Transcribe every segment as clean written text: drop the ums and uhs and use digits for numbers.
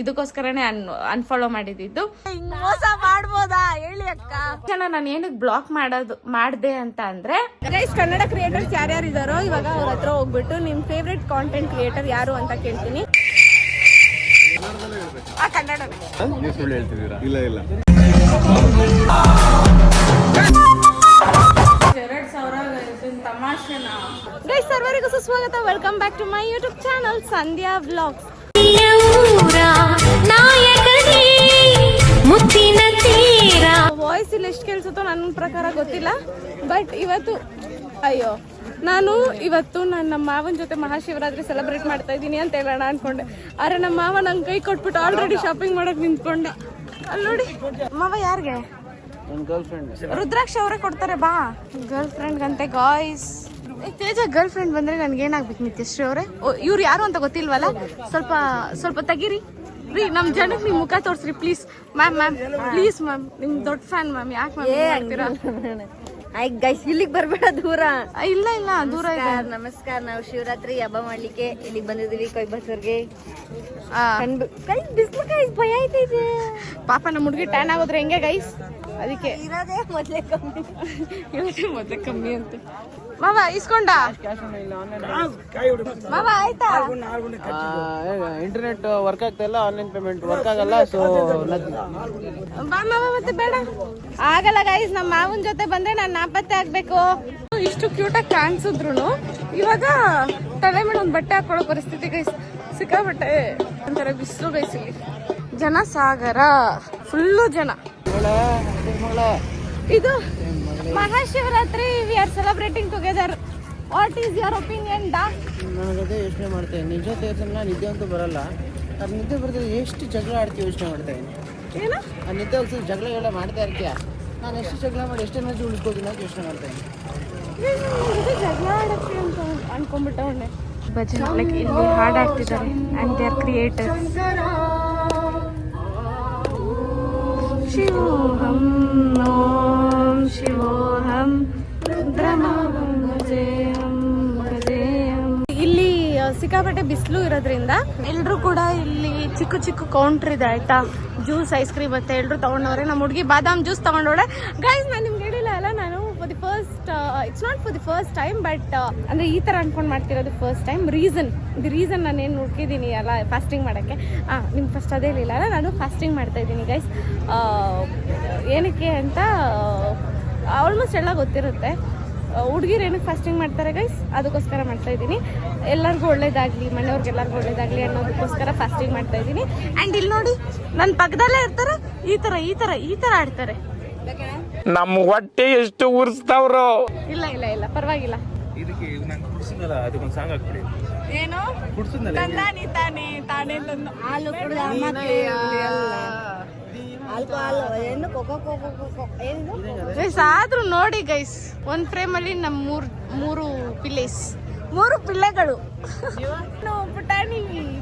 ಇದಕ್ಕೋಸ್ಕರನೇ unfollow ಮಾಡಿದ್ದು. ಮೋಸ ಮಾಡ್ಬೋದಾ ಹೇಳಿ ಅಕ್ಕ. ನಾನು ಏನಕ್ಕೆ ಬ್ಲಾಕ್ ಮಾಡ್ದೆ ಅಂತ ಅಂದ್ರೆ ಗೈಸ್, ಕನ್ನಡ ಕ್ರಿಯೇಟರ್ಸ್ ಯಾರ್ಯಾರು ಇದಾರೋ ಇವಾಗ ಅವ್ರ ಹತ್ರ ಹೋಗ್ಬಿಟ್ಟು ನಿಮ್ ಫೇವ್ರೆಟ್ ಕಾಂಟೆಂಟ್ ಕ್ರಿಯೇಟರ್ ಯಾರು ಅಂತ ಕೇಳ್ತೀನಿ. ಕನ್ನಡ ಸುಳ್ಳು ಹೇಳ್ತಿದ್ದೀರಾ? ಇಲ್ಲ ಇಲ್ಲ. 2,000 ತಮಾಷೆನಾ? ಗೈಸ್, ಸರ್ವರಿಗೂ ಸುಸ್ವಾಗತ. Welcome back to my YouTube channel Sandhya vlogs. Voice ಇಲ್ಲಿ ಎಷ್ಟು ಕೇಳಿಸುತ್ತೋ ನನ್ನ ಪ್ರಕಾರ ಗೊತ್ತಿಲ್ಲ. ಬಟ್ ಇವತ್ತು ನನ್ನ ಮಾವನ ಜೊತೆ ಮಹಾಶಿವರಾತ್ರಿ ಸೆಲೆಬ್ರೇಟ್ ಮಾಡ್ತಾ ಇದ್ದೀನಿ ಅಂತ ಹೇಳೋಣ ಅನ್ಕೊಂಡೆ. ಆದ್ರೆ ನಮ್ಮ ಮಾವ ನಂಗೆ ಕೈ ಕೊಟ್ಬಿಟ್ಟು ಆಲ್ರೆಡಿ ಶಾಪಿಂಗ್ ಮಾಡಕ್ ನಿಂತ್ಕೊಂಡೆ. ಅಲ್ಲಿ ನೋಡಿ ಮಾವ ಯಾರಿಗೆ? ರುದ್ರಾಕ್ಷ ಅವರೇ ಕೊಡ್ತಾರೆ. ಬಾ, ಗರ್ಲ್ ಫ್ರೆಂಡ್ ಅಂತೆ ಗಾಯ್ಸ್. ತೇಜ ಗರ್ಲ್ ಫ್ರೆಂಡ್ ಬಂದ್ರೆ ನನ್ಗೆ ಏನಾಗ್ಬೇಕು ನಿತ್ಯಶ್ರೀ ಅವರೇ? ಇವ್ರು ಯಾರು ಅಂತ ಗೊತ್ತಿಲ್ವಲ್ಲ, ಸ್ವಲ್ಪ ತೆಗೀರಿ ರೀ. ನಮ್ ಜನಕ್ಕೆ ನಿಮ್ ಮುಖ ತೋರ್ಸ್ರಿ ಪ್ಲೀಸ್. ಮ್ಯಾಮ್ ಪ್ಲೀಸ್ ಮ್ಯಾಮ್, ನಿಮ್ ದೊಡ್ಡ ಫ್ಯಾನ್ ಮ್ಯಾಮ್. ಯಾಕೆ ಮ್ಯಾಮ್ ಆಗ್ತೀರಾ? ಗೈಸ್, ಇಲ್ಲಿಗೆ ಬರ್ಬೇಡ, ದೂರ. ಇಲ್ಲ ದೂರ ಇದೆ. ನಮಸ್ಕಾರ. ನಾವು ಶಿವರಾತ್ರಿ ಹಬ್ಬ ಮಾಡ್ಲಿಕ್ಕೆ ಇಲ್ಲಿಗೆ ಬಂದಿದೀವಿ, ಕೊಯಂಬತ್ತೂರ್ಗೆ. ಭಯ ಆಯ್ತೈತೆ ಪಾಪ. ನಮ್ಮ ಹುಡುಗಿ ಟ್ಯಾನ್ ಆಗೋದ್ರೆ ಹೆಂಗೆ ಗೈಸ್? ಅದಕ್ಕೆ ಇರೋದೇ ಮೊದ್ಲೇ ಕಮ್ಮಿ ಅಂತ. ಮಾವ ಇಸ್ಕೊಂಡ ಮಾವ ಆಯ್ತಾ? ಇಂಟರ್ನೆಟ್ ವರ್ಕ್ ಆಗ್ತಾ ಇಲ್ಲ, ಆನ್ಲೈನ್ ಪೇಮೆಂಟ್ ವರ್ಕ್ ಆಗಲ್ಲ. ಸೊ ಬಾ ಮಾವ, ಮತ್ತೆ ಬೇಡ ಆಗಲ್ಲ ಗೈಸ್. ನಮ್ಮ ಮಾವನ ಜೊತೆ ಬಂದ್ರೆ ನಾನು ನಾಪತ್ತೆ ಆಗ್ಬೇಕು. ಇಷ್ಟು ಕ್ಯೂಟಾಗಿ ಕಾಣಿಸಿದ್ರು ಇವಾಗ ತಲೆ ಮೇಲೆ ಒಂದು ಬಟ್ಟೆ ಹಾಕೊಳ್ಳೋ ಪರಿಸ್ಥಿತಿ ಗೈಸ್. ಸಿಕ್ಕಾಬಟ್ಟೆ ಒಂಥರ ಬಿಸಿಲು ಗೈಸ್. ಇಲ್ಲಿ ಜನ ಸಾಗರ, ಫುಲ್ಲು ಜನ. ಇದು Mahashivratri, we are celebrating together. What is your opinion? ನನಗದೇ ಯೋಚನೆ ಮಾಡ್ತೇನೆ. ನಿಜ ತೇರ್ಸಲ್ಲ, ನಿದ್ದೆ ಅಂತೂ ಬರಲ್ಲ. ಅದು ನಿದ್ದೆ ಬರ್ತದೆ, ಎಷ್ಟು ಜಗಳ ಆಡ್ತೀವಿ ಯೋಚನೆ ಮಾಡ್ತಾ ಇದ್ದೀನಿ. ಏನು ಆ ನಿದ್ದೆ ಹೋಗ್ತದೆ, ಜಗಳಗಳೆಲ್ಲ ಮಾಡ್ತಾ ಇರ್ತೀಯ. ನಾನು ಎಷ್ಟು ಜಗಳ ಮಾಡಿ ಎಷ್ಟು ಎನರ್ಜಿ ಉಳಿಸ್ಕೋತೀನಿ ಅಂತ ಯೋಚನೆ ಮಾಡ್ತಾ ಇದ್ದೀನಿ. ಜಗಳ ಆಡಕ್ಕೆ ಅಂತ ಅನ್ಕೊಂಡ್ಬಿಟ್ಟವನ್ನೆ. ಭಜನೆ ಇಲ್ಲಿ ಹಾಡಾಡ್ತಿದ್ದಾರೆ ಆ್ಯಂಡ್ ದೇ ಆರ್ ಕ್ರಿಯೇಟರ್ಸ್. ಶಿವೋಹಂ ಓಂ ಶಿವೋಹಂ ರುದ್ರಮಾಹಂ ಭಜೇಹಂ ಭಜೇಹಂ. ಇಲ್ಲಿ ಸಿಕ್ಕಾಪಟ್ಟೆ ಬಿಸಿಲು ಇರೋದ್ರಿಂದ ಎಲ್ರು ಕೂಡ ಇಲ್ಲಿ ಚಿಕ್ಕ ಕೌಂಟರ್ ಇದೆ ಆಯ್ತಾ. ಜ್ಯೂಸ್, ಐಸ್ ಕ್ರೀಮ್ ಮತ್ತೆ ಎಲ್ರು ತಗೊಂಡವ್ರೆ. ನಮ್ಮ ಹುಡುಗಿ ಬಾದಾಮ್ ಜ್ಯೂಸ್ ತಗೊಂಡೋಳೆ. ಗೈಸ್, ನಾನು ನಿಮ್ಗೆ ಹೇಳಿಲ್ಲ ಅಲ್ಲ, ನಾನು it's not for the first time, but ಅಂದ್ರೆ ಈ ತರ ಅನ್ಕೊಂಡು ಮಾಡ್ತಿರೋದು ಫಸ್ಟ್ ಟೈಮ್. ರೀಸನ್ ನಾನೇನು ಹುಡುಕಿದ್ದೀನಿ ಅಲ್ಲ ಫಾಸ್ಟಿಂಗ್ ಮಾಡೋಕ್ಕೆ. ನಿಮ್ಗೆ ಫಸ್ಟ್ ಅದೇ ಇಲ್ಲ ಅಲ್ಲ, ನಾನು ಫಾಸ್ಟಿಂಗ್ ಮಾಡ್ತಾ ಇದ್ದೀನಿ ಗೈಸ್. ಏನಕ್ಕೆ ಅಂತ ಆಲ್ಮೋಸ್ಟ್ ಎಲ್ಲ ಗೊತ್ತಿರುತ್ತೆ. ಹುಡುಗಿರು ಏನಕ್ಕೆ ಫಾಸ್ಟಿಂಗ್ ಮಾಡ್ತಾರೆ ಗೈಸ್, ಅದಕ್ಕೋಸ್ಕರ ಮಾಡ್ತಾ ಇದ್ದೀನಿ. ಎಲ್ಲರಿಗೂ ಒಳ್ಳೇದಾಗಲಿ, ಮನೆಯವ್ರಿಗೆಲ್ಲರಿಗೂ ಒಳ್ಳೇದಾಗಲಿ ಅನ್ನೋದಕ್ಕೋಸ್ಕರ ಫಾಸ್ಟಿಂಗ್ ಮಾಡ್ತಾ ಇದ್ದೀನಿ. ಆ್ಯಂಡ್ ಇಲ್ಲಿ ನೋಡಿ, ನನ್ನ ಪಕ್ಕದಲ್ಲೇ ಇರ್ತಾರೆ, ಈ ಥರ ಆಡ್ತಾರೆ. ನಮ್ಮ ಹೊಟ್ಟೆ ಎಷ್ಟು ಉರ್ಸ್ತಾವ್ರು. ಇಲ್ಲ ಪರವಾಗಿಲ್ಲ. ಏನು ತಾನೇ ಹಾಲು ಆದ್ರೂ ನೋಡಿ ಗೈಸ್, ಒಂದ್ ಫ್ರೇಮ್ ಅಲ್ಲಿ ನಮ್ ಮೂರು ಪಿಲ್ಲೆಗಳು.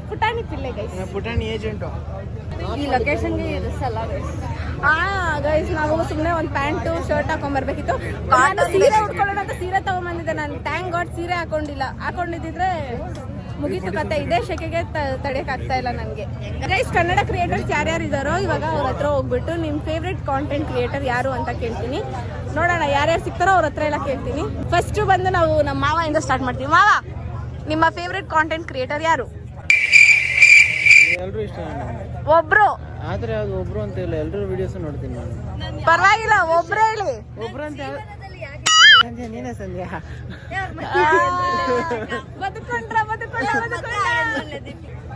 ಪುಟಾಣಿ ಪಿಲ್ಲೆ ಗೈಸ್. ಪುಟಾಣಿ ಏಜೆಂಟು ಈ ಲೊಕೇಶನ್ಗೆ ಇರಿಸಲ್ಲ ಗೈಸ್. ಗೈಸ್, ನಾವು ಸುಮ್ಮನೆ ಒಂದು ಪ್ಯಾಂಟು ಶರ್ಟ್ ಹಾಕೊಂಡ್ಬರ್ಬೇಕಿತ್ತು. ನಾನು ಸೀರೆ ಉಟ್ಕೊಳ್ಳೋಣ ಅಂತ ಸೀರೆ ತಗೊಂಡ್ಬಂದಿದ್ದೆ. ನಾನು ಥ್ಯಾಂಕ್ ಗಾಡ್ ಸೀರೆ ಹಾಕೊಂಡಿದ್ದಿದ್ರೆ ಮುಗೀತು ಕತೆ. ಇದೇ ಶೆಕೆಗೆ ತಡೆಯಕ್ ಆಗ್ತಾ ಇಲ್ಲ ನನಗೆ. ಗೈಸ್, ಕನ್ನಡ ಕ್ರಿಯೇಟರ್ಸ್ ಯಾರ್ಯಾರು ಇದಾರೋ ಇವಾಗ ಅವ್ರ ಹತ್ರ ಹೋಗ್ಬಿಟ್ಟು ನಿಮ್ ಫೇವ್ರೆಟ್ ಕಾಂಟೆಂಟ್ ಕ್ರಿಯೇಟರ್ ಯಾರು ಅಂತ ಕೇಳ್ತೀನಿ. ನೋಡೋಣ ಯಾರ್ಯಾರು ಸಿಗ್ತಾರೋ ಅವ್ರ ಹತ್ರ ಎಲ್ಲ ಕೇಳ್ತೀನಿ. ಫಸ್ಟ್ ಬಂದು ನಾವು ನಮ್ಮ ಮಾವಿಂದ ಸ್ಟಾರ್ಟ್ ಮಾಡ್ತೀವಿ. ಮಾವ, ನಿಮ್ಮ ಫೇವ್ರೆಟ್ ಕಾಂಟೆಂಟ್ ಕ್ರಿಯೇಟರ್ ಯಾರು? ಎಲ್ರು ಇಷ್ಟ ಒಬ್ರು. ಆದ್ರೆ ಅದು ಒಬ್ರು ಅಂತ ಇಲ್ಲ, ಎಲ್ರು ವಿಡಿಯೋಸ್ ನೋಡ್ತೀನಿ ನಾನು. ಪರವಾಗಿಲ್ಲ, ಒಬ್ರೇ ಹೇಳಿ. ಒಬ್ರು ಅಂತ ಸಂಧ್ಯಾ, ನೀನೇ ಸಂಧ್ಯಾ.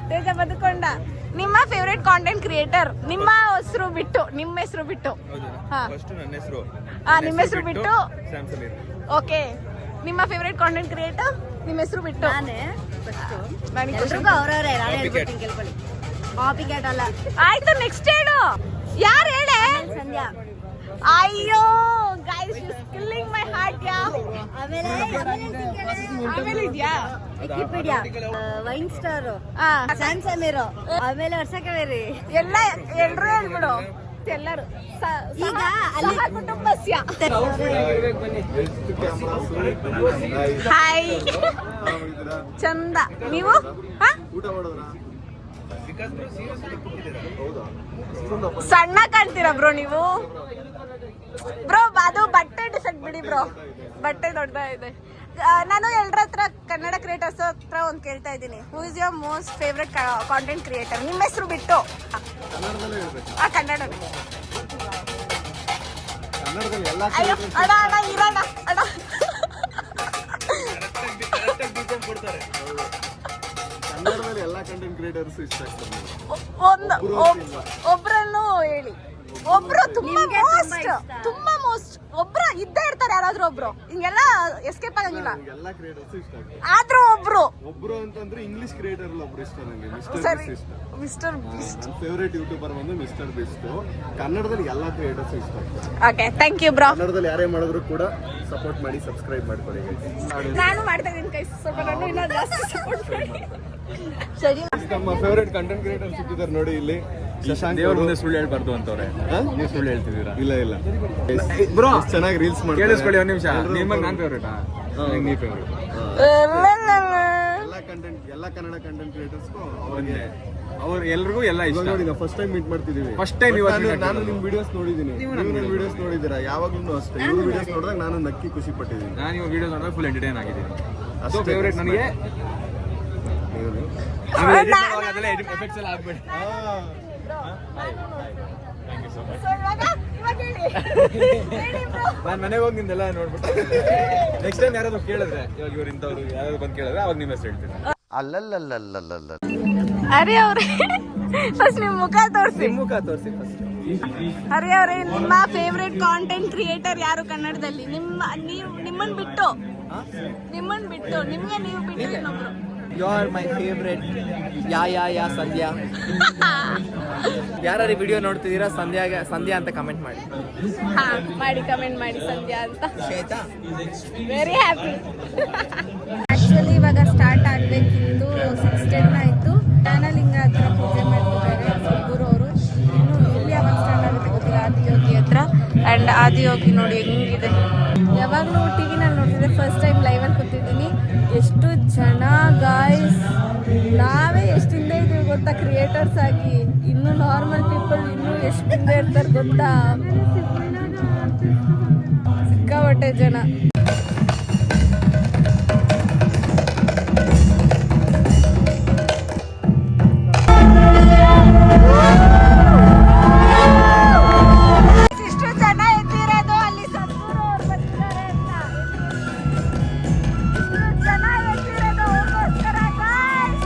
ತೇಜ ಬದುಕೊಂಡ. ನಿಮ್ಮ ಫೇವ್ರೆಟ್ ಕಾಂಟೆಂಟ್ ಕ್ರಿಯೇಟರ್ ನಿಮ್ಮ ಹೆಸರು ಬಿಟ್ಟು. ನಿಮ್ಮ ಹೆಸರು ಬಿಟ್ಟು ಓಕೆ. ನಿಮ್ಮ ಫೇವ್ರೆಟ್ ಕಾಂಟೆಂಟ್ ಕ್ರಿಯೇಟರ್ ನಿಮ್ಮ ಹೆಸರು ಬಿಟ್ಟು. ಆಯ್ತು, ನೆಕ್ಸ್ಟ್ ಹೇಳು. ಯಾರು ಹೇಳೆ? ಸಂಧ್ಯಾ. ಅಯ್ಯೋ guys, you killing my heart. ಆಮೇಲೆ ಇದೆಯಾ ವಿಕಿಪೀಡಿಯಾ, ವೈನ್ ಸ್ಟಾರ್, ಸ್ಯಾಮ್ಸಂಗ್ ಇರೋ, ಆಮೇಲೆ ವರ್ಷಕ್ಕೆ ಬೇರೆ ಎಲ್ರು ಹೇಳ್ಬಿಡು. ಎಲ್ಲರೂ ಈಗ ಅಲ್ಲಿ ಕುಟುಂಬಸ್ಯ. ಹಾಯ್, ಚಂದ. ನೀವು ಸಣ್ಣ ಕಾಣ್ತೀರಾ ಬ್ರೋ ನೀವು. ಬ್ರೋ ಅದು ಬಟ್ಟೆ ಡಿಫೆಕ್ಟ್ ಬಿಡಿ ಬ್ರೋ, ಬಟ್ಟೆ ದೊಡ್ಡ ಇದೆ. ನಾನು ಎಲ್ಲರ ಹತ್ರ ಕನ್ನಡ ಕ್ರಿಯೇಟರ್ಸ್ ಹತ್ರ ಒಂದು ಕೇಳ್ತಾ ಇದ್ದೀನಿ, who is your most favourite content creator? ನಿಮ್ಮ ಹೆಸರು ಬಿಟ್ಟು ಕನ್ನಡ. ಅಯ್ಯೋ ಅಣ್ಣ ಅಣ್ಣ ಇರೋಣ ಅಣ್ಣ. ಕನ್ನಡದಲ್ಲಿ ಎಲ್ಲ ಕಂಟೆಂಟ್ ಕ್ರಿಯೇಟರ್ಸ್ ಇಷ್ಟ ಆಗ್ತಾರೆ. ಒಬ್ರನ್ನು ಹೇಳಿ. ಒಬ್ರು ತುಂಬಾ ಮೋಸ್ಟ್ ಒಬ್ರು ಇದ್ದೇ ಇರ್ತಾರೆ, ಯಾರಾದ್ರೂ ಒಬ್ರು. ಹಿಂಗೆಲ್ಲ ಎಸ್ಕೇಪ್ ಆಗಂಗಿಲ್ಲ. ಎಲ್ಲ ಕ್ರಿಯೇಟರ್ಸ್ ಇಷ್ಟ ಆಗ್ತಾರೆ. ಆದ್ರೂ ಒಬ್ರು ಅಂತಂದ್ರೆ ಇಂಗ್ಲಿಷ್ ಕ್ರಿಯೇಟರ್ ಒಬ್ರು ಇಷ್ಟ ನನಗೆ, ಮಿಸ್ಟರ್ ಬೀಸ್ಟ್. ಫೇವರೇಟ್ ಯೂಟ್ಯೂಬರ್ ಬಂದು ಮಿಸ್ಟರ್ ಬೀಸ್ಟ್. ಕನ್ನಡದಲ್ಲಿ ಎಲ್ಲ ಕ್ರಿಯೇಟರ್ಸ್ ಇಷ್ಟ ಆಗ್ತಾರೆ. Okay, thank you bro. ಕನ್ನಡದಲ್ಲಿ ಯಾರೇ ಮಾಡಿದ್ರು ಕೂಡ ಸಪೋರ್ಟ್ ಮಾಡಿ, ಸಬ್ಸ್ಕ್ರೈಬ್ ಮಾಡ್ಕೊಳ್ಳಿ. ನಾನು ಮಾಡ್ತಾ ಇದ್ದೀನಿ ಕೈ, ಸ್ವಲ್ಪ ನಾನು ಇನ್ನೂ ಜಾಸ್ತಿ ಸಪೋರ್ಟ್ ಮಾಡಿ. ಸರಿ, ನಮ್ಮ ಫೇವರೇಟ್ ಕಂಟೆಂಟ್ ಕ್ರಿಯೇಟರ್ ಸಿಕ್ಕಿದ್ದಾರೆ ನೋಡಿ ಇಲ್ಲಿ. ಶಶಾಂಕ್ ದೇವ್ರ ಮುಂದೆ ಸುಳ್ಳು ಹೇಳ್ಬಾರ್ದು ಅಂತವ್ರೆ, ನೀವು ಸುಳ್ಳು ಹೇಳ್ತಿದ್ದೀರಾ? ಇಲ್ಲ ಬ್ರೋ, ಚೆನ್ನಾಗಿ ರೀಲ್ಸ್ ಮಾಡಿ ಕೇಳಿಸ್ಕೊಳ್ಳಿ ಒಂದು ನಿಮಿಷ. ನಿಮಗೆ ನಾನು ಫೇವ್ರೇಟಾ? ನೀ ಫೇವ್ರೇಟ್? ಎಲ್ಲ ಕನ್ನಡ ಕಂಟೆಂಟ್ ಕ್ರಿಯೇಟರ್ಸ್ ಅವ್ರು ಎಲ್ರಿಗೂ ಎಲ್ಲ ಇಷ್ಟ. ನೋಡಿ, ನಾವು ಫಸ್ಟ್ ಟೈಮ್ ಮೀಟ್ ಮಾಡ್ತಿದೀವಿ. ಫಸ್ಟ್ ಟೈಮ್ ನಾನು ನಿಮ್ ವಿಡಿಯೋಸ್ ನೋಡಿದ್ದೀನಿ, ನೀವು ನನ್ನ ವಿಡಿಯೋಸ್ ನೋಡಿದ್ದೀರಾ. ಯಾವಾಗ್ಲೂ ಅಷ್ಟೇ, ಇವ್ರ ವಿಡಿಯೋಸ್ ನೋಡಿದಾಗ ನಾನು ನಕ್ಕಿ ಖುಷಿ ಪಟ್ಟಿದ್ದೀನಿ. ನಾನು ಇವ್ರ ವಿಡಿಯೋಸ್ ನೋಡಿದಾಗ ಫುಲ್ ಎಂಟರ್ಟೈನ್ ಆಗಿದ್ದೀನಿ. ಅದು ಫೇವ್ರೇಟ್ ನನಗೆ. ಅದೆಲ್ಲ ಎಫೆಕ್ಟ್ಸ್ ಎಲ್ಲ ಆಗ್ಬೇಡಿ. ನಾನು ಮನೆಗೆ ಹೋಗಿ ನಿಂದೆಲ್ಲ ನೋಡ್ಬಿಟ್ಟು ನೆಕ್ಸ್ಟ್ ಟೈಮ್ ಯಾರಾದ್ರು ಕೇಳಿದ್ರೆ, ಇವಾಗ ಇವ್ರು ಇಂಥವ್ರು ಯಾರಾದ್ರು ಬಂದು ಕೇಳಿದ್ರೆ ಅವಾಗ ನಿಮ್ಮ ಹೆಸರು ಹೇಳ್ತೀನಿ. ಅರೆ ಅವ್ರೆ, ಫಸ್ಟ್ ನಿಮ್ ಮುಖ ತೋರಿಸಿ. ಫಸ್ಟ್. ಅರೆ ಅವ್ರೆ, ನಿಮ್ಮ ಫೇವ್ರೆಟ್ ಕಾಂಟೆಂಟ್ ಕ್ರಿಯೇಟರ್ ಯಾರು ಕನ್ನಡದಲ್ಲಿ? ನಿಮ್ಮನ್ ಬಿಟ್ಟು ನಿಮ್ಗೆ ನೀವು ಬಿಟ್ಟು ಇನ್ನೊಬ್ರು? You are my favourite. Yeah Sandhya. ಯಾರು ವಿಡಿಯೋ ನೋಡ್ತಿದ್ದೀರಾ ಸಂಧ್ಯಾ ಅಂತ ಕಮೆಂಟ್ ಮಾಡಿ. ಕಮೆಂಟ್ ಮಾಡಿ ಸಂಧ್ಯಾ ಅಂತ. Very happy. ಆಕ್ಚುಲಿ ಇವಾಗ ಸ್ಟಾರ್ಟ್ ಆಗಬೇಕಿತ್ತು, 6:10 ಆಯಿತು. ಜ್ಞಾನಲಿಂಗ ಹತ್ರ ಪೂಜೆ ಮಾಡ್ತಿದ್ದಾರೆ ಗುರು ಅವರು. ಇನ್ನು ಇಲ್ಲಿ ಯಾವಾಗ ಸ್ಟಾರ್ಟ್ ಆಗುತ್ತೆ ಗೊತ್ತಿಲ್ಲ, ಆದಿಯೋಗಿ ಹತ್ರ. ಆ್ಯಂಡ್ ಆದಿಯೋಗಿ ನೋಡಿ ಹೆಂಗಿದೆ. ಯಾವಾಗಲೂ ಟಿವಿನಲ್ಲಿ ನೋಡ್ತಿದ್ದೆ, ಫಸ್ಟ್ ಟೈಮ್ ಲೈವಲ್ಲಿ ಕೂತಿದ್ದೀನಿ. ಎಷ್ಟು ಜನ ಗಾಯ್ಸ್, ನಾವೇ ಎಷ್ಟಿಂದ ಇದ್ದೀವಿ ಗೊತ್ತಾ ಕ್ರಿಯೇಟರ್ಸ್ ಆಗಿ. ಇನ್ನು ನಾರ್ಮಲ್ ಪೀಪಲ್ ಇನ್ನೂ ಎಷ್ಟಿಂದ ಇರ್ತಾರೆ ಗೊತ್ತಾ, ಸಿಕ್ಕಾಪಟ್ಟೆ ಜನ. ಇಷ್ಟು ಜನ ಎದ್ದಿರೋದು ಅಲ್ಲಿ ಸದ್ಗುರು ಅವ್ರು ಬರ್ತಿದ್ದಾರೆ ಅಂತ. ಇಷ್ಟು ಜನ ಎದ್ದಿರೋದು ಅವ್ರಿಗೋಸ್ಕರ guys.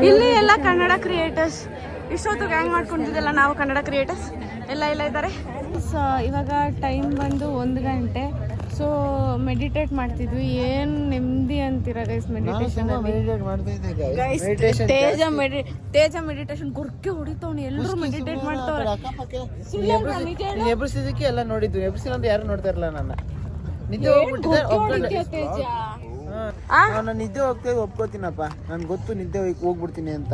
ಇಲ್ಲಿ ಎಲ್ಲ ಕನ್ನಡ ಕ್ರಿಯೇಟರ್ಸ್. ಇಷ್ಟೊತ್ತು ಗ್ಯಾಂಗ್ ಮಾಡ್ಕೊಂಡಿದ್ದೆಲ್ಲ ನಾವು ಕನ್ನಡ ಕ್ರಿಯೇಟರ್ಸ್ ಎಲ್ಲ ಇದ್ದಾರೆ. ಇವಾಗ ಟೈಮ್ ಬಂದು 1 ಗಂಟೆ. ಸೊ ಮೆಡಿಟೇಟ್ ಮಾಡ್ತಿದ್ವಿ. ಏನ್ ನೆಮ್ಮದಿ ಅಂತೀರಾ ಗೈಸ್ ಮೆಡಿಟೇಷನ್ ಅಲ್ಲಿ? ತೇಜ ಮೆಡಿಟೇಷನ್ ಗುರ್ಕೆ ಹೊಡಿತವ್ನು. ಎಲ್ಲರೂ ಮೆಡಿಟೇಟ್ ಮಾಡ್ತಾವ್ರೆ. ಎಬ್ರಿಸಿದಕ್ಕೆ ಎಲ್ಲ ನೋಡಿದ್ವಿ, ಎಬ್ರಿಸಿಲ್ಲ ಅಂತ ಯಾರು ನೋಡ್ತಾ ಇರಲ್ಲ. ನನ್ನ ನಿದ್ದೆ ಹೋಗ್ಬಿಟ್ಟಿದೆ. ನಾನು ನಿದ್ದೆ ಹೋಗ್ತೇವೆ ಒಪ್ಕೋತೀನಪ್ಪ, ನನ್ಗೆ ಗೊತ್ತು ನಿದ್ದೆ ಹೋಗ್ಬಿಡ್ತೀನಿ ಅಂತ.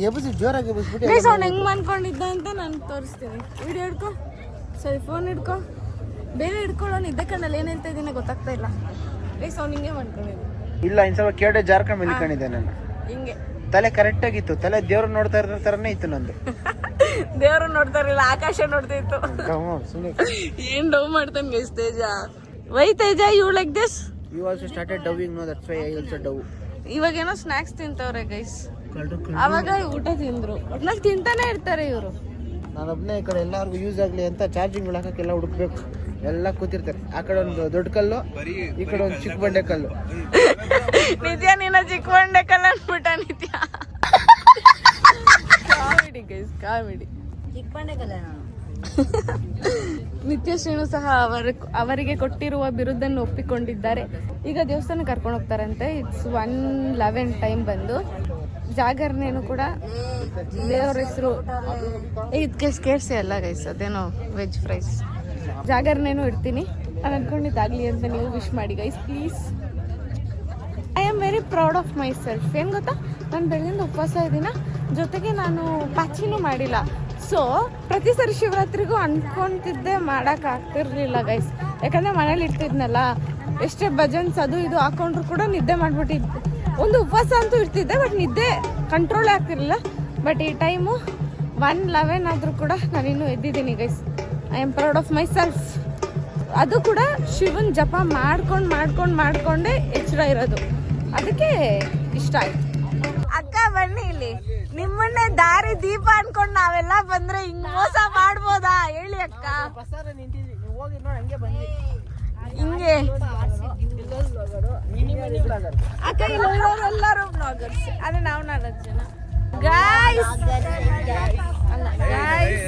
ಎಬ್ಬಿಸಿ ಜೋರಾಗಿ ಎಬ್ಬಿಸ್ಬಿಟ್ಟು ಅವ್ನು ಹೆಂಗ್ ಅನ್ಕೊಂಡಿದ್ದ ಅಂತ ನಾನು ತೋರಿಸ್ತೀನಿ. ವಿಡಿಯೋ ಹಿಡ್ಕೊ, ಸರಿ ಫೋನ್ ಹಿಡ್ಕೊ, ಬೇರೆ ಹಿಡ್ಕೊಳ್ಳೋ. ನಿದ್ದೆ ಕಣ್ಣಲ್ಲಿ ಏನ್ ಹೇಳ್ತಾ ಇದ್ದೀನಿ ಗೊತ್ತಾಗ್ತಾ ಇಲ್ಲ ಗೈಸ್. ಅವ್ನು ಹಿಂಗೆ ಮಾಡ್ಕೊಂಡಿದ್ದ. ಇಲ್ಲ, ಇನ್ ಸ್ವಲ್ಪ ಕೇಡೆ ಜಾರ್ಕೊಂಡ್ ಮಲ್ಕೊಂಡಿದ್ದೆ ನಾನು. ಹಿಂಗೆ ತಲೆ ಕರೆಕ್ಟ್ ಆಗಿತ್ತು, ತಲೆ ದೇವ್ರು ನೋಡ್ತಾ ಇರೋ ತರನೇ ಇತ್ತು ನಂದು. ದೇವ್ರು ನೋಡ್ತಾ ಇರಲಿಲ್ಲ, ಆಕಾಶ ನೋಡ್ತಾ ಇತ್ತು. ಸುಮ್ಮನೆ ಏನ್ ಡವ್ ಮಾಡ್ತಾನೆ guys Teja. Why Teja you like this? You also started dowing, no? That's why I also dow. ಇವಾಗೇನೋ ಸ್ನಾಕ್ಸ್ ತಿಂತವ್ರೆ ಗೈಸ್. ಅವಾಗ ಊಟ ತಿಂದ್ರು, ಒಟ್ನಲ್ಲಿ ತಿಂತಾನೆ ಇರ್ತಾರೆ ಇವರು. ನಾನೊಬ್ನೇ ಈ ಕಡೆ ಎಲ್ಲಾರ್ಗು ಯೂಸ್ ಆಗ್ಲಿ ಅಂತ ಚಾರ್ಜಿಂಗ್ ಹಾಕಕ್ಕೆಲ್ಲ ಹುಡುಕ್ಬೇಕು. ಎಲ್ಲ ಕೂತಿರ್ತಾರೆ. ಆ ಕಡೆ ಒಂದು ದೊಡ್ಡ ಕಲ್ಲು, ಈ ಕಡೆ ಒಂದು ಚಿಕ್ಕ ಬಂಡೆ ಕಲ್ಲು. ನಿತ್ಯ ನಿನ್ನ ಚಿಕ್ಕ ಬಂಡೆ ಕಲ್ಲು ಅನ್ಬಿಟ್ಟ ನಿತ್ಯ. Comedy guys, comedy. ಚಿಕ್ಕ ಬಂಡೆಕಲ್ಲ ನಾನು. ನಿತ್ಯಶ್ರೀನು ಸಹ ಅವರಿಗೆ ಕೊಟ್ಟಿರುವ ಬಿರುದನ್ನು ಒಪ್ಪಿಕೊಂಡಿದ್ದಾರೆ. ಈಗ ದೇವಸ್ಥಾನ ಕರ್ಕೊಂಡು ಹೋಗ್ತಾರಂತೆ. ಇಟ್ಸ್ 1:11 ಟೈಮ್ ಬಂದು. ಜಾಗರಣೆನು ಕೂಡ ದೇವರ ಹೆಸರು ಇದಕ್ಕೆ ಕೇಳಿಸಿ ಅಲ್ಲ ಗೈಸ್, ಅದೇನೋ ವೆಜ್ ಫ್ರೈಸ್. ಜಾಗರಣೆನು ಇಡ್ತೀನಿ, ನಾನು ಅನ್ಕೊಂಡಿದ್ದಾಗಲಿ ಅಂತ ನೀವು ವಿಶ್ ಮಾಡಿ guys please. I am very proud of my self. ಏನು ಗೊತ್ತಾ, ನಾನು ಬೆಳಗಿಂದ ಉಪವಾಸ ಇದ್ದೀನ, ಜೊತೆಗೆ ನಾನು ಪಾಚಿನೂ ಮಾಡಿಲ್ಲ. ಸೊ ಪ್ರತಿ ಸರಿ ಶಿವರಾತ್ರಿಗೂ ಅನ್ಕೊಂತಿದ್ದೆ ಮಾಡೋಕ್ಕಾಗ್ತಿರ್ಲಿಲ್ಲ ಗೈಸ್, ಯಾಕಂದರೆ ಮನೇಲಿ ಇರ್ತಿದ್ನಲ್ಲ, ಎಷ್ಟೇ ಭಜನ್ಸ್ ಅದು ಇದು ಹಾಕೊಂಡ್ರು ಕೂಡ ನಿದ್ದೆ ಮಾಡಿಬಿಟ್ಟಿದ್ದೆ. ಒಂದು ಉಪವಾಸ ಅಂತೂ ಇರ್ತಿದ್ದೆ, ಬಟ್ ನಿದ್ದೆ ಕಂಟ್ರೋಲೇ ಆಗ್ತಿರ್ಲಿಲ್ಲ. ಬಟ್ ಈ ಟೈಮು 1:11 ಆದರೂ ಕೂಡ ನಾನಿನ್ನೂ ಎದ್ದಿದ್ದೀನಿ guys. I am proud of myself. ಅದು ಕೂಡ ಶಿವನ್ ಜಪ ಮಾಡ್ಕೊಂಡೇ ಎಚ್ಚರ ಇರೋದು, ಅದಕ್ಕೆ ಇಷ್ಟ ಆಯ್ತು. ಅಕ್ಕ ಬನ್ನಿ ಇಲ್ಲಿ, ನಿಮ್ಮನ್ನೇ ದಾರಿ ದೀಪ ಅನ್ಕೊಂಡು ನಾವೆಲ್ಲ ಬಂದ್ರೆ ಹಿಂಗ್ ಮೋಸ ಮಾಡ್ಬೋದಾ ಹೇಳಿ ಅಕ್ಕ? ಹಿಂಗೆ ಅಕ್ಕ ಎಲ್ಲರೂ ಬ್ಲಾಗರ್ಸ್, ಅದೇ ನಾವು 4 ಜನ ಗಾಯ್ಸ್.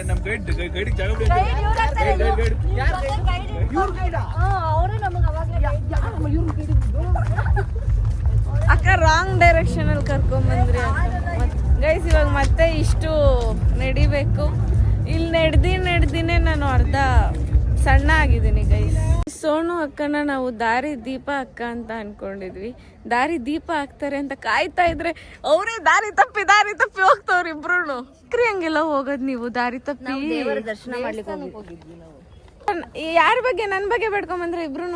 ನಮ್ ಗೈಡ್ ಜಾಗ ಅಕ್ಕ ರಾಂಗ್ ಡೈರೆಕ್ಷನ್ ಅಲ್ಲಿ ಕರ್ಕೊಂಡ್ ಬಂದ್ರಿ ಗೈಸ್. ಇವಾಗ ಮತ್ತೆ ಇಷ್ಟು ನಡಿಬೇಕು. ಇಲ್ಲಿ ನಡೆದಿನೇ ನಾನು ಅರ್ಧ ಸಣ್ಣ ಆಗಿದ್ದೀನಿ ಗೈಸ್. ಸೋನು ಅಕ್ಕನ ನಾವು ದಾರಿ ದೀಪ ಅಕ್ಕ ಅಂತ ಅನ್ಕೊಂಡಿದ್ವಿ. ದಾರಿ ದೀಪ ಹಾಕ್ತಾರೆ ಅಂತ ಕಾಯ್ತಾ ಇದ್ರೆ ಅವರೇ ದಾರಿ ತಪ್ಪಿ ಹೋಗ್ತವ್ರಿ ಇಬ್ರು. ಹಂಗೆಲ್ಲ ಹೋಗೋದ್ ನೀವು ದಾರಿ ತಪ್ಪಿ? ದರ್ಶನ ಮಾಡ್ಲಿಕ್ಕೆ ಹೋಗಿದ್ವಿ ನಾವು. ಯಾರ ಬಗ್ಗೆ? ನನ್ನ ಬಗ್ಗೆ ಬೇಡ್ಕೊಂಬಂದ್ರೆ ಇಬ್ರು.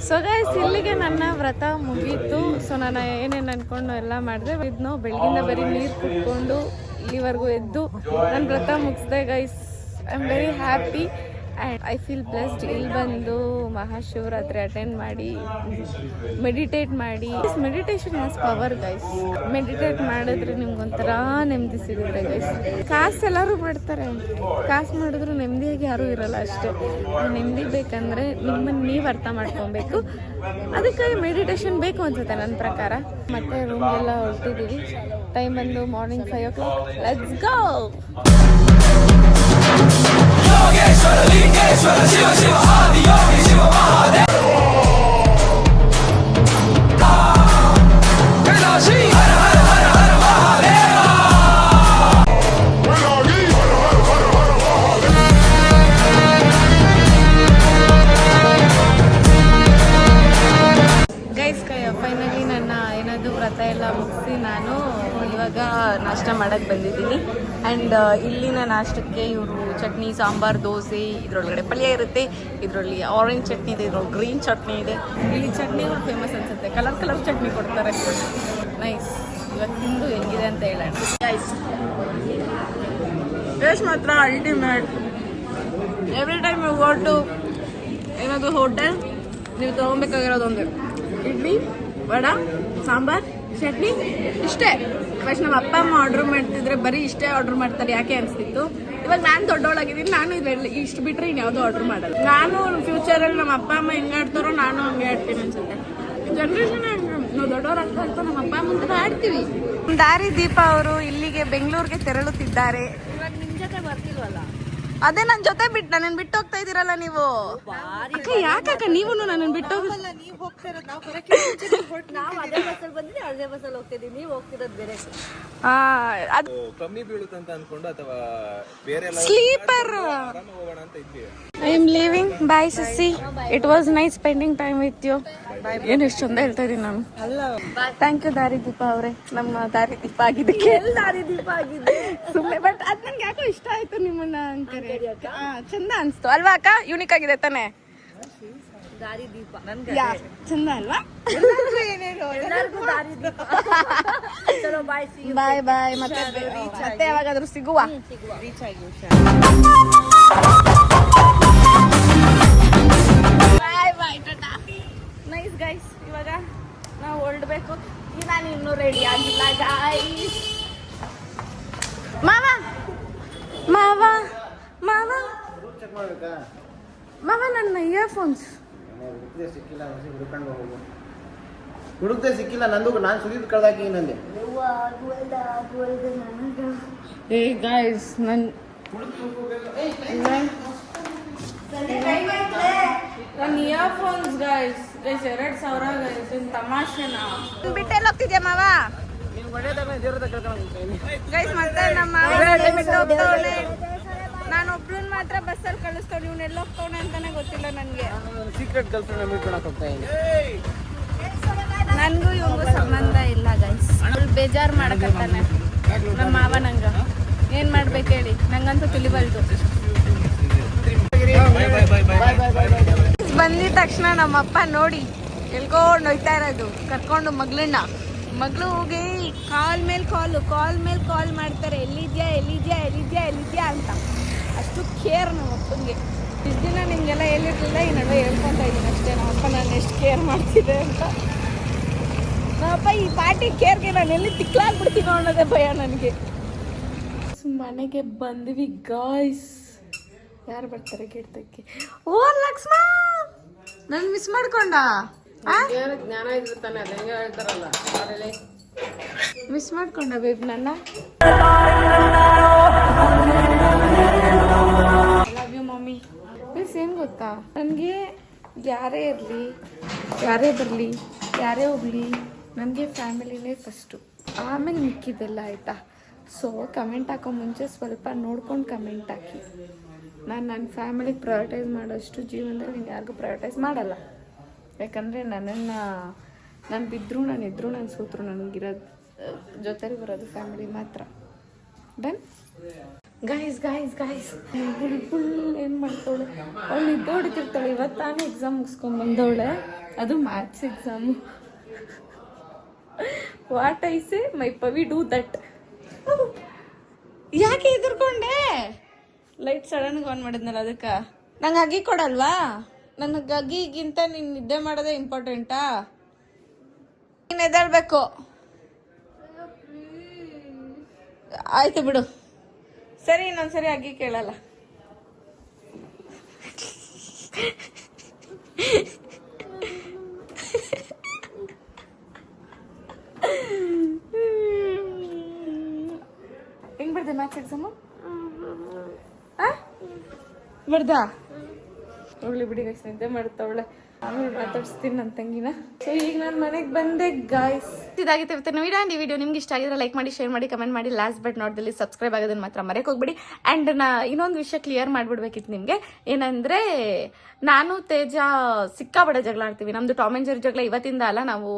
ಸೊ ಗೈಸ್, ಇಲ್ಲಿಗೆ ನನ್ನ ವ್ರತ ಮುಗೀತು. ಸೊ ನಾನು ಏನೇನು ಅನ್ಕೊಂಡು ಎಲ್ಲ ಮಾಡಿದೆ. ಇದನ್ನು ಬೆಳಗಿಂದ ಬರೀ ನೀರು ಕುಟ್ಕೊಂಡು ಇಲ್ಲಿವರೆಗೂ ಎದ್ದು ನನ್ನ ವ್ರತ ಮುಗಿಸ್ದೆ guys. I am very happy and I feel blessed. ಇಲ್ಲಿ ಬಂದು ಮಹಾಶಿವರಾತ್ರಿ ಅಟೆಂಡ್ ಮಾಡಿ ಮೆಡಿಟೇಟ್ ಮಾಡಿ. Meditation has power guys. Meditate ಮಾಡಿದ್ರೆ ನಿಮ್ಗೊಂಥರ ನೆಮ್ಮದಿ ಸಿಗುತ್ತೆ ಗೈಸ್. ಕಾಸು ಎಲ್ಲರೂ ಮಾಡ್ತಾರೆ, ಕಾಸು ಮಾಡಿದ್ರು ನೆಮ್ಮದಿಯಾಗಿ ಯಾರೂ ಇರಲ್ಲ ಅಷ್ಟೇ. ನೆಮ್ಮದಿ ಬೇಕಂದರೆ ನಿಮ್ಮನ್ನು ನೀವು ಅರ್ಥ ಮಾಡ್ಕೊಬೇಕು. ಅದಕ್ಕಾಗಿ ಮೆಡಿಟೇಷನ್ ಬೇಕು ಅನ್ಸುತ್ತೆ ನನ್ನ ಪ್ರಕಾರ. ಮತ್ತೆ ರೂಮ್ಗೆಲ್ಲ ಹೊರಟಿದ್ದೀವಿ. ಟೈಮ್ ಬಂದು morning 5 o'clock. Let's go. Yogeshwara Lingeshwara Shiva Shiva Adi Yogi Shiva Mahadeva Kailasi Hara Hara Hara Hara Mahadeva. Guys, finally ನನ್ನ ಏನಾದರೂ ವ್ರತ ಎಲ್ಲ ಮುಗಿಸಿ ನಾನು ಇವಾಗ ನಾಷ್ಟ ಮಾಡೋಕ್ಕೆ ಬಂದಿದ್ದೀನಿ. ಆ್ಯಂಡ್ ಇಲ್ಲಿನ ನಾಷ್ಟಕ್ಕೆ ಇವರು ಚಟ್ನಿ, ಸಾಂಬಾರ್, ದೋಸೆ, ಇದರೊಳಗಡೆ ಪಲ್ಯ ಇರುತ್ತೆ, ಇದರಲ್ಲಿ ಆರೆಂಜ್ ಚಟ್ನಿ ಇದೆ, ಇದ್ರೊಳಗೆ ಗ್ರೀನ್ ಚಟ್ನಿ ಇದೆ. ಇಲ್ಲಿ ಚಟ್ನಿಗಳು ಫೇಮಸ್ ಅನ್ಸುತ್ತೆ, ಕಲರ್ ಚಟ್ನಿ ಕೊಡ್ತಾರೆ. ನೈಸ್. ಇವಾಗ ತಿಂದು ಹೆಂಗಿದೆ ಅಂತ ಹೇಳೋಣ. ನೈಸ್. ಟೇಸ್ಟ್ ಮಾತ್ರ ultimate. Every time you go to ಏನಾದರೂ ಹೋಟೆಲ್, ನೀವು ತೊಗೊಬೇಕಾಗಿರೋದು ಒಂದು ಇಡ್ಲಿ, ವಡೆ, ಸಾಂಬಾರ್, ಚಟ್ನಿ, ಇಷ್ಟೇ. ಫಸ್ಟ್ ನಮ್ಮ ಅಪ್ಪ ಅಮ್ಮ ಆರ್ಡ್ರ್ ಮಾಡ್ತಿದ್ರೆ ಬರೀ ಇಷ್ಟೇ ಆರ್ಡ್ರ್ ಮಾಡ್ತಾರೆ ಯಾಕೆ ಅನಿಸ್ತಿತ್ತು. ಇವಾಗ ನಾನು ದೊಡ್ಡವಳಾಗಿದ್ದೀನಿ, ನಾನು ಇದರಲ್ಲಿ ಇಷ್ಟು ಬಿಟ್ಟರೆ ಇನ್ಯಾವುದೂ ಆರ್ಡ್ರ್ ಮಾಡಲ್ಲ. ನಾನು ಫ್ಯೂಚರಲ್ಲಿ ನಮ್ಮ ಅಪ್ಪ ಅಮ್ಮ ಹೆಂಗೆ ಆಡ್ತಾರೋ ನಾನು ಹಂಗೆ ಆಡ್ತೀನಿ ಅನ್ಸುತ್ತೆ. ಜನ್ರೇಷನ್ ನಾವು ದೊಡ್ಡವ್ರು ಆಗ್ತಾ ನಮ್ಮ ಅಪ್ಪ ಅಮ್ಮ ಆಡ್ತೀವಿ. ದಾರಿ ದೀಪ ಅವರು ಇಲ್ಲಿಗೆ ಬೆಂಗಳೂರಿಗೆ ತೆರಳುತ್ತಿದ್ದಾರೆ. ಇವಾಗ ನಿಮ್ ಜೊತೆ ಬರ್ತಿಲ್ವಲ್ಲ? ಅದೇ ನನ್ನ ಜೊತೆ ನನ್ನನ್ನು ಬಿಟ್ಟು ಹೋಗ್ತಾ ಇದ್ದೀರಲ್ಲ ನೀವು. ಅಕ್ಕ ಯಾಕಕ್ಕ ನೀವು ನನ್ನನ್ನು ಬಿಟ್ಟು ಹೋಗಲ್ಲ? ನಾವು ಅದೇ ಬಸ್ಸಲ್ಲಿ ಬಂದಿದ್ದೀವಿ, ಅದೇ ಬಸ್ಸಲ್ಲಿ ಹೋಗ್ತಿದ್ದೀವಿ. ನೀವು ಹೋಗ್ತಿರೋದು ಬೇರೆ. ಅದು ಕಮ್ಮಿ ಬೀಳುತ್ತಂತ ಅನ್ಕೊಂಡು ಅಥವಾ ಬೇರೆ ಸ್ಲೀಪರ್. ಆರಾಮಾಗಿ ಹೋಗೋಣ ಅಂತ ಇದ್ವಿ. I am leaving. Bye Sasi. It was nice spending time with you. ಏನು ಎಷ್ಟು ಚಂದ ಹೇಳ್ತಾ ಇದ್ದೀನಿ ನಾನು. ಥ್ಯಾಂಕ್ ಯು ದಾರಿ ದೀಪ ಅವರೇ, ನಮ್ಮ ದಾರಿ ದೀಪ ಆಗಿದ್ದಕ್ಕೆ. ದಾರಿ ದೀಪ ಆಗಿದೆ ಸುಮ್ಮನೆ, ಬಟ್ ಅದ್ ನಂಗೆ ಯಾಕೋ ಇಷ್ಟ ಆಯ್ತು ನಿಮ್ಮನ್ನ ಅಂತಾರೆ. ಚಂದ ಅನ್ಸ್ತು ಅಲ್ವಾ ಅಕ್ಕ? ಯೂನಿಕ್ ಆಗಿದೆ ತಾನೆ ದಾರಿ ದೀಪ. ಚಂದ ಅಲ್ವಾ? ಎಲ್ಲರಿಗೂ ದಾರಿ ದೀಪ. ಚಲೋ ಬಾಯ್. ಬಾಯ್ ಬಾಯ್. ಮತ್ತೆ ಯಾವಾಗಾದ್ರೂ ಸಿಗುವ. Bye bye, tata. Nice guys. ಇವಾಗ ನಾವು ಹೊರಡ್ಬೇಕು. ನಾನು ಇನ್ನೂ ರೆಡಿ ಆಗಿಲ್ಲ ಗೈಸ್. ಮಾವ ಮಾವ ಮಾವ ಮಾವ, ನನ್ನ ಇಯರ್ಫೋನ್ಸ್ ಹುಡುಕ್ದೆ ಸಿಕ್ಕಿಲ್ಲ. ನಂದು ನಾನು ಸುದೀಪ್ ಕಳ್ದಾಕಿ ನಂದೆ. ಏ ಗೈಸ್, ನನ್ನ ಇಯರ್ಫೋನ್ಸ್ ಗೈಸ್ 2,000 ಗೈಸ್. ತಮಾಷೆನಾ? ಬಿಟ್ಟೆಲ್ಲ ಹೋಗ್ತಿದ್ಯಾ ಮಾವ? ಗೈಸ್, ಮತ್ತೆ ನಮ್ಮ ನಾನು ಒಬ್ಳನ್ನ ಮಾತ್ರ ಬಸ್ಸಲ್ಲಿ ಕಳಿಸ್ತೇವೆ. ಇವ್ನೆಲ್ಲ ಹೋಗ್ತವನೆ ಅಂತಾನೆ ಗೊತ್ತಿಲ್ಲ ನನಗೆ. ಸೀಕ್ರೆಟ್ ಗರ್ಲ್ ಫ್ರೆಂಡ್ ಮೀಟ್ ಮಾಡಕ್ ಹೋಗ್ತಾ ಇದ್ದೀನಿ. ನನಗೂ ಇವಂಗೂ ಸಂಬಂಧ ಇಲ್ಲ ಗೈಸ್. ಅವಳು ಬೇಜಾರು ಮಾಡಕತ್ತಾನೆ ನಮ್ಮ ಮಾವ ನಂಗ. ಏನು ಮಾಡ್ಬೇಕು ಹೇಳಿ, ನಂಗಂತೂ ತಿಳಿಬಲ್ದು. ಬಂದಿದ ತಕ್ಷಣ ನಮ್ಮಪ್ಪ ನೋಡಿ ಎಲ್ಕೊಂಡು ಹೋಯ್ತಾ ಇರೋದು, ಕರ್ಕೊಂಡು ಮಗಳು ಹೋಗಿ ಕಾಲ್ ಮೇಲೆ ಕಾಲ್ ಮಾಡ್ತಾರೆ, ಎಲ್ಲಿದ್ಯಾ ಅಂತ. ಅಷ್ಟು ಕೇರ್ ನಮ್ಮ ಅಪ್ಪನಿಗೆ. ಇಷ್ಟು ದಿನ ನಿಮಗೆಲ್ಲ ಹೇಳಿರ್ಲಿಲ್ಲ, ಈ ನಡುವೆ ಹೇಳ್ಕೊತಾ ಇದ್ದೀನಿ ಅಷ್ಟೇ ನಮ್ಮಪ್ಪ ನಾನು ಎಷ್ಟು ಕೇರ್ ಮಾಡ್ತಿದ್ದೆ ಅಂತ. ನಮ್ಮಪ್ಪ ಈ ಪಾರ್ಟಿ ಕೇರ್ಗೆ ನಾನು ಎಲ್ಲಿ ತಿಕ್ಲಾಗ್ಬಿಡ್ತೀನೋ ಅನ್ನೋದೇ ಭಯ ನನಗೆ. ಮನೆಗೆ ಬಂದ್ವಿ ಗಾಯ್ಸ್. ಯಾರು ಬರ್ತಾರೆ ಗಿಡದಕ್ಕೆ? ಓ ಲಕ್ಷ್ಮ, ನನ್ ಮಿಸ್ ಮಾಡ್ಕೊಂಡ? ಜ್ಞಾನ ಇರ್ತಾನೆ, ಅದ ಹೆಂಗೆ ಹೇಳ್ತಾರಲ್ಲ, ಮಿಸ್ ಮಾಡ್ಕೊಂಡ ಬೇಬ್ ನನ್ನ. Love you mummy. ಪ್ಲೀಸ್ ಏನು ಗೊತ್ತಾ, ನನಗೆ ಯಾರೇ ಇರಲಿ, ಯಾರೇ ಬರಲಿ, ಯಾರೇ ಹೋಗಲಿ, ನನಗೆ ಫ್ಯಾಮಿಲಿನೇ ಫಸ್ಟು, ಆಮೇಲೆ ಮಿಕ್ಕಿದೆಲ್ಲ ಆಯಿತಾ. ಸೊ ಕಮೆಂಟ್ ಹಾಕೋ ಮುಂಚೆ ಸ್ವಲ್ಪ ನೋಡ್ಕೊಂಡು ಕಮೆಂಟ್ ಹಾಕಿ. ನಾನು ನನ್ನ ಫ್ಯಾಮಿಲಿಗೆ ಪ್ರಯೋರಿಟೈಸ್ ಮಾಡೋಷ್ಟು ಜೀವನದಲ್ಲಿ ನೀನು ಯಾರಿಗೂ ಪ್ರಯೋರಿಟೈಸ್ ಮಾಡಲ್ಲ. ಯಾಕಂದರೆ ನಾನು ಬಿದ್ದರೂ, ನಾನು ಇದ್ದರೂ, ನಾನು ಸೋತರು, ನನಗಿರೋದು ಜೊತೆಲಿ ಬರೋದು ಫ್ಯಾಮಿಲಿ ಮಾತ್ರ. ಡನ್ ಗಾಯ್ಸ್ ಫುಲ್ ಏನು ಮಾಡ್ತಾಳೆ ಅವಳು, ನಿದ್ದೆ ಹೊಡಿತಿರ್ತಾಳೆ. ಇವತ್ತಾನೇ ಎಕ್ಸಾಮ್ ಮುಗಿಸ್ಕೊಂಡ್ಬಂದವಳೆ, ಅದು maths exam. What I say my Pavi do that. ಯಾಕೆ ಹೆದರ್ಕೊಂಡೆ? ಲೈಟ್ ಸಡನ್ಗೆ ಆನ್ ಮಾಡಿದ್ನಲ್ಲ ಅದಕ್ಕೆ. ನಂಗೆ ಅಗಿ ಕೊಡಲ್ವಾ? ನನಗೆ ಅಗಿಗಿಂತ ನೀನು ನಿದ್ದೆ ಮಾಡೋದೇ ಇಂಪಾರ್ಟೆಂಟಾ? ನೀನು ಎದ್ದೇಳ್ಬೇಕು. ಆಯ್ತು ಬಿಡು, ಸರಿ ಇನ್ನೊಂದ್ಸರಿ ಅಗಿ ಕೇಳಲ್ಲ. ಹೆಂಗ್ ಬರ್ದೆ ಮ್ಯಾಥ್ಸ್ ಎಕ್ಸಾಮು? ಬರ್ದಾ? ಹೋಗ್ಲಿ ಬಿಡಿ ಗೈಸ್, ನಿದ್ದೆ ಮಾಡ್ತಾವಳೆ, ಆಮೇಲೆ ಮಾತಾಡ್ಸ್ತೀನಿ ನನ್ನ ತಂಗಿನ. ಸೊ ಈಗ ನಾನು ಮನೆಗೆ ಬಂದೆ ಗಾಯ್ಸ್. ಇದಾಗಿತ್ತು ಇವತ್ತಿನ ವಿಡಿಯೋ. ಈ ವಿಡಿಯೋ ನಿಮ್ಗೆ ಇಷ್ಟ ಆಗಿದ್ರೆ ಲೈಕ್ ಮಾಡಿ, ಶೇರ್ ಮಾಡಿ, ಕಮೆಂಟ್ ಮಾಡಿ. ಲಾಸ್ಟ್ ಬಟ್ ನಾಟ್ದಲ್ಲಿ ಸಬ್ಸ್ಕ್ರೈಬ್ ಆಗೋದನ್ನ ಮಾತ್ರ ಮರೆಯಕ್ಕೆ ಹೋಗ್ಬಿಡಿ. ಆ್ಯಂಡ್ ಇನ್ನೊಂದು ವಿಷಯ ಕ್ಲಿಯರ್ ಮಾಡಿಬಿಡ್ಬೇಕಿತ್ತು ನಿಮಗೆ. ಏನಂದರೆ, ನಾನು ತೇಜ ಸಿಕ್ಕಾಬಡೆ ಜಗಳ ಆಡ್ತೀವಿ. ನಮ್ಮದು ಟಾಮ್ ಆ್ಯಂಡ್ ಜೆರ್ರಿ ಜಗಳ ಇವತ್ತಿಂದ ಅಲ್ಲ, ನಾವು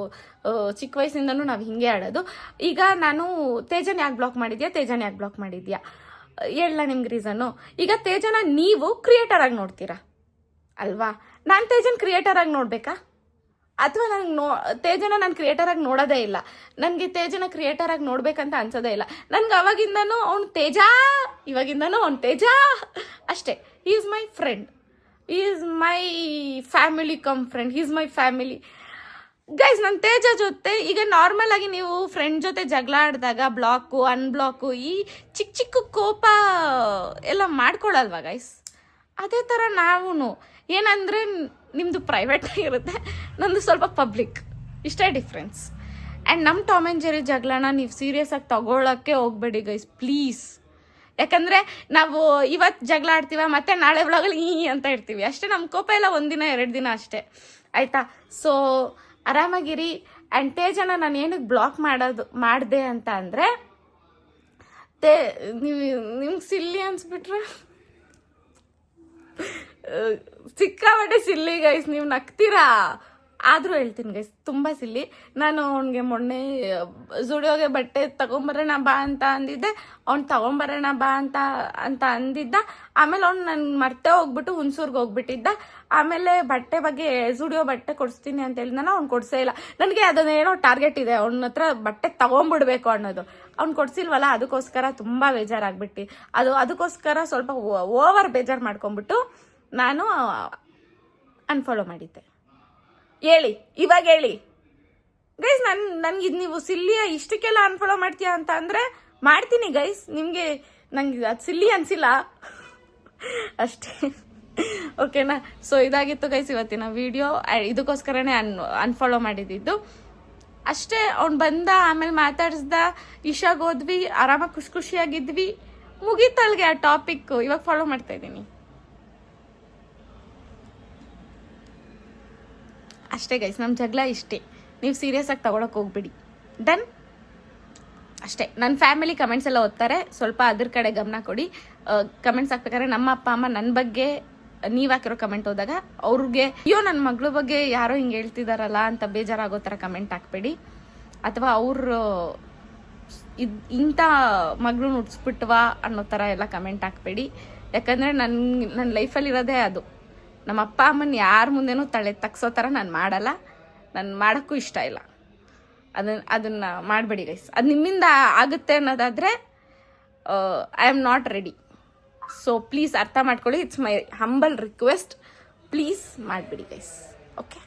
ಚಿಕ್ಕ ವಯಸ್ಸಿಂದನೂ ನಾವು ಹಿಂಗೆ ಆಡೋದು. ಈಗ ನಾನು ತೇಜನ ಯಾಕೆ ಬ್ಲಾಕ್ ಮಾಡಿದ್ಯಾ ಹೇಳ ನಿಮ್ಗೆ ರೀಸನ್ನು. ಈಗ ತೇಜನ ನೀವು ಕ್ರಿಯೇಟರ್ ಆಗಿ ನೋಡ್ತೀರಾ ಅಲ್ವಾ? ನಾನು ತೇಜನ್ ಕ್ರಿಯೇಟರ್ ಆಗಿ ನೋಡ್ಬೇಕಾ? ಅಥವಾ ನನಗೆ ತೇಜನ ನಾನು ಕ್ರಿಯೇಟರ್ ಆಗಿ ನೋಡೋದೇ ಇಲ್ಲ. ನನಗೆ ತೇಜನ ಕ್ರಿಯೇಟರ್ ಆಗಿ ನೋಡ್ಬೇಕಂತ ಅನ್ಸೋದೇ ಇಲ್ಲ. ನನ್ಗೆ ಅವಾಗಿಂದನೂ ಅವ್ನು ತೇಜ, ಇವಾಗಿಂದನೂ ಅವ್ನು ತೇಜ ಅಷ್ಟೇ. He is my friend, he is my family come friend, he is my family guys. ನನ್ನ ತೇಜ ಜೊತೆ ಈಗ ನಾರ್ಮಲ್ ಆಗಿ ನೀವು ಫ್ರೆಂಡ್ ಜೊತೆ ಜಗಳ ಆಡಿದಾಗ ಬ್ಲಾಕು, ಅನ್ಬ್ಲಾಕು, ಈ ಚಿಕ್ಕ ಚಿಕ್ಕ ಕೋಪ ಎಲ್ಲ ಮಾಡ್ಕೊಳಲ್ವಾ ಗೈಸ್? ಅದೇ ಥರ ನಾವು ಏನಂದರೆ, ನಿಮ್ಮದು ಪ್ರೈವೇಟ್ ಆಗಿರುತ್ತೆ, ನಂದು ಸ್ವಲ್ಪ ಪಬ್ಲಿಕ್, ಇಷ್ಟೇ ಡಿಫ್ರೆನ್ಸ್. ಆ್ಯಂಡ್ ನಮ್ಮ ಟಾಮ್ ಆ್ಯಂಡ್ ಜೆರ್ರಿ ಜಗಳನ ನೀವು ಸೀರಿಯಸ್ ಆಗಿ ತಗೊಳ್ಳೋಕ್ಕೆ ಹೋಗ್ಬೇಡಿ ಗೈಸ್, ಪ್ಲೀಸ್. ಯಾಕಂದರೆ ನಾವು ಇವತ್ತು ಜಗಳ ಆಡ್ತೀವ, ಮತ್ತೆ ನಾಳೆ ವ್ಲಾಗಲ್ಲಿ ಅಂತ ಇರ್ತೀವಿ ಅಷ್ಟೇ. ನಮ್ಮ ಕೋಪ ಎಲ್ಲ 1 ದಿನ 2 ದಿನ ಅಷ್ಟೇ, ಆಯಿತಾ? ಸೊ ಆರಾಮಾಗಿರಿ. ಆ್ಯಂಡ್ ತೇಜನ ನಾನು ಏನಕ್ಕೆ ಬ್ಲಾಕ್ ಮಾಡಿದೆ ಅಂತ ಅಂದರೆ, ನಿಮ್ಗೆ ಸಿಲ್ಲಿ ಅನ್ಸ್ಬಿಟ್ರೆ ಸಿಕ್ಕಾಪಟ್ಟೆ ಸಿಲ್ಲಿ ಗೈಸ್, ನೀವು ನಗ್ತೀರಾ ಆದರೂ ಹೇಳ್ತೀನಿ ಗೈಸ್, ತುಂಬ ಸಿಲ್ಲಿ. ನಾನು ಅವ್ನಿಗೆ ಮೊನ್ನೆ ಜುಡಿಯೋಗೆ ಬಟ್ಟೆ ತಗೊಂಬರೋಣ ಬಾ ಅಂತ ಅಂದಿದ್ದೆ, ಅವ್ನು ತಗೊಂಬರೋಣ ಬಾ ಅಂತ ಅಂದಿದ್ದ. ಆಮೇಲೆ ಅವ್ನು ನಾನು ಮರ್ತೆ ಹೋಗ್ಬಿಟ್ಟು ಹುಣಸೂರ್ಗೆ ಹೋಗ್ಬಿಟ್ಟಿದ್ದ. ಆಮೇಲೆ ಬಟ್ಟೆ ಬಗ್ಗೆ ಜುಡಿಯೋ ಬಟ್ಟೆ ಕೊಡಿಸ್ತೀನಿ ಅಂತ ಹೇಳಿದ, ಅವ್ನು ಕೊಡಿಸೇ ಇಲ್ಲ. ನನಗೆ ಅದನ್ನೇನೋ ಟಾರ್ಗೆಟ್ ಇದೆ, ಅವನ ಹತ್ರ ಬಟ್ಟೆ ತಗೊಂಬಿಡ್ಬೇಕು ಅನ್ನೋದು. ಅವ್ನು ಕೊಡಿಸಿಲ್ವಲ್ಲ, ಅದಕ್ಕೋಸ್ಕರ ತುಂಬ ಬೇಜಾರಾಗ್ಬಿಟ್ಟು, ಅದಕ್ಕೋಸ್ಕರ ಸ್ವಲ್ಪ ಓವರ್ ಬೇಜಾರು ಮಾಡ್ಕೊಂಬಿಟ್ಟು ನಾನು ಅನ್ಫಾಲೋ ಮಾಡಿದ್ದೆ. ಇವಾಗ ಹೇಳಿ ಗೈಸ್, ನನ್ಗೆ ಇದು ನೀವು ಸಿಲ್ಲಿಯ ಇಷ್ಟಕ್ಕೆಲ್ಲ ಅನ್ಫಾಲೋ ಮಾಡ್ತೀಯ ಅಂತ ಅಂದರೆ ಮಾಡ್ತೀನಿ ಗೈಸ್. ನಂಗೆ ಅದು ಸಿಲ್ಲಿ ಅನಿಸಿಲ್ಲ ಅಷ್ಟೇ, ಓಕೆನಾ? ಸೊ ಇದಾಗಿತ್ತು ಗೈಸ್ ಇವತ್ತಿನ ವಿಡಿಯೋ. ಇದಕ್ಕೋಸ್ಕರನೇ ಅನ್ಫಾಲೋ ಮಾಡಿದ್ದು ಅಷ್ಟೇ. ಅವ್ನು ಬಂದ, ಆಮೇಲೆ ಮಾತಾಡಿಸ್ದ, ಇಶಾಗ್ ಹೋದ್ವಿ, ಆರಾಮಾಗಿ ಖುಷಿಯಾಗಿದ್ವಿ, ಮುಗೀತಲ್ಗೆ ಆ ಟಾಪಿಕ್. ಇವಾಗ ಫಾಲೋ ಮಾಡ್ತಾ ಇದ್ದೀನಿ ಅಷ್ಟೇ ಗೈಸ್. ನಮ್ಮ ಜಗಳ ಇಷ್ಟೇ, ನೀವು ಸೀರಿಯಸ್ ಆಗಿ ತಗೊಳಕ್ಕೆ ಹೋಗ್ಬಿಡಿ. ಡನ್ ಅಷ್ಟೇ. ನನ್ನ ಫ್ಯಾಮಿಲಿ ಕಮೆಂಟ್ಸ್ ಎಲ್ಲ ಓದ್ತಾರೆ, ಸ್ವಲ್ಪ ಅದ್ರ ಕಡೆ ಗಮನ ಕೊಡಿ. ಕಮೆಂಟ್ಸ್ ಹಾಕ್ಬೇಕಾದ್ರೆ ನಮ್ಮ ಅಪ್ಪ ಅಮ್ಮ ನನ್ನ ಬಗ್ಗೆ ನೀವು ಹಾಕಿರೋ ಕಮೆಂಟ್ ಹೋದಾಗ ಅವ್ರಿಗೆ ಅಯ್ಯೋ ನನ್ನ ಮಗಳ ಬಗ್ಗೆ ಯಾರೋ ಹಿಂಗೆ ಹೇಳ್ತಿದಾರಲ್ಲ ಅಂತ ಬೇಜಾರಾಗೋ ಥರ ಕಮೆಂಟ್ ಹಾಕ್ಬೇಡಿ. ಅಥವಾ ಅವ್ರು ಇಂಥ ಮಗಳು ನುಡ್ಸ್ಬಿಟ್ವಾ ಅನ್ನೋ ಥರ ಎಲ್ಲ ಕಮೆಂಟ್ ಹಾಕ್ಬೇಡಿ. ಯಾಕಂದರೆ ನನ್ನ ಲೈಫಲ್ಲಿ ಇರೋದೇ ಅದು. ನಮ್ಮ ಅಪ್ಪ ಅಮ್ಮನ ಯಾರ ಮುಂದೆನೂ ತಲೆ ತಗ್ಸೋ ಥರ ನಾನು ಮಾಡಲ್ಲ, ನಾನು ಮಾಡೋಕ್ಕೂ ಇಷ್ಟ ಇಲ್ಲ. ಅದನ್ನು ಮಾಡಬೇಡಿ ಗೈಸ್. ಅದು ನಿಮ್ಮಿಂದ ಆಗುತ್ತೆ ಅನ್ನೋದಾದರೆ I am not ready. So please ಅರ್ಥ ಮಾಡ್ಕೊಳ್ಳಿ. It's my humble request. Please ಮಾಡಿಬಿಡಿ ಗೈಸ್. ಓಕೆ.